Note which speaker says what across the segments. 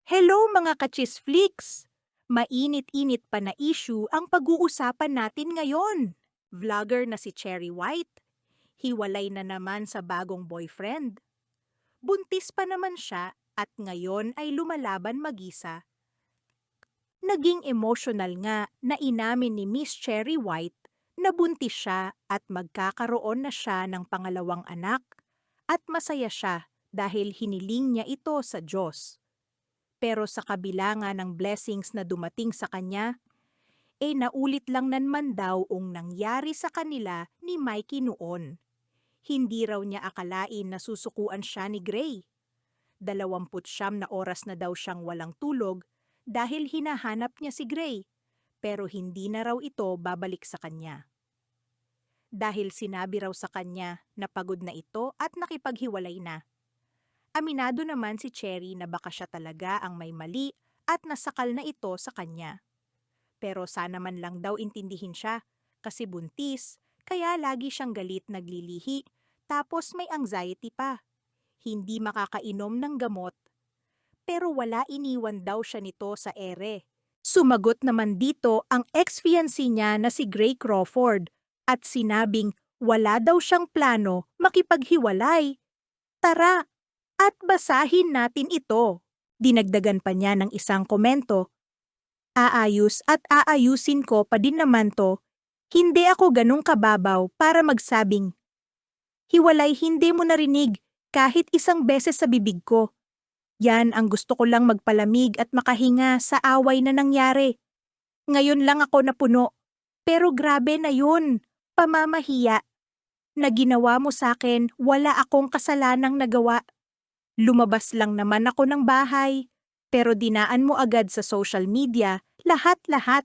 Speaker 1: Hello mga kachisflix! Mainit-init pa na issue ang pag-uusapan natin ngayon. Vlogger na si Cherry White, hiwalay na naman sa bagong boyfriend. Buntis pa naman siya at ngayon ay lumalaban mag-isa. Naging emotional nga na inamin ni Miss Cherry White na buntis siya at magkakaroon na siya ng pangalawang anak at masaya siya dahil hiniling niya ito sa Diyos. Pero sa kabila nga ng blessings na dumating sa kanya, naulit lang naman daw ang nangyari sa kanila ni Mikey noon. Hindi raw niya akalain na susukuan siya ni Gray. 29 na oras na daw siyang walang tulog dahil hinahanap niya si Gray, pero hindi na raw ito babalik sa kanya. Dahil sinabi raw sa kanya na pagod na ito at nakipaghiwalay na. Aminado naman si Cherry na baka siya talaga ang may mali at nasakal na ito sa kanya. Pero sana man lang daw intindihin siya kasi buntis, kaya lagi siyang galit naglilihi, tapos may anxiety pa. Hindi makakainom ng gamot. Pero wala, iniwan daw siya nito sa ere. Sumagot naman dito ang ex-fiancé niya na si Gray Crawford at sinabing wala daw siyang plano makipaghiwalay. Tara! At basahin natin ito. Dinagdagan pa niya ng isang komento. Aayos at aayusin ko pa din naman to. Hindi ako ganung kababaw para magsabing, hiwalay hindi mo narinig kahit isang beses sa bibig ko. Yan ang gusto ko lang magpalamig at makahinga sa away na nangyari. Ngayon lang ako napuno. Pero grabe na yun, pamamahiya. Na ginawa mo sa akin, wala akong kasalanang nagawa. Lumabas lang naman ako ng bahay, pero dinaan mo agad sa social media, lahat-lahat.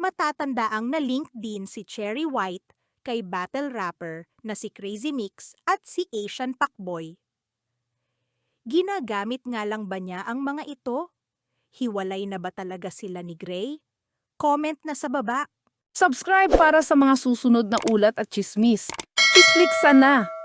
Speaker 1: Matatandaang na-link din si Cherry White kay battle rapper na si Crazy Mix at si Asian Pacboy. Ginagamit nga lang ba niya ang mga ito? Hiwalay na ba talaga sila ni Gray? Comment na sa baba.
Speaker 2: Subscribe para sa mga susunod na ulat at chismis. Chisflix sana!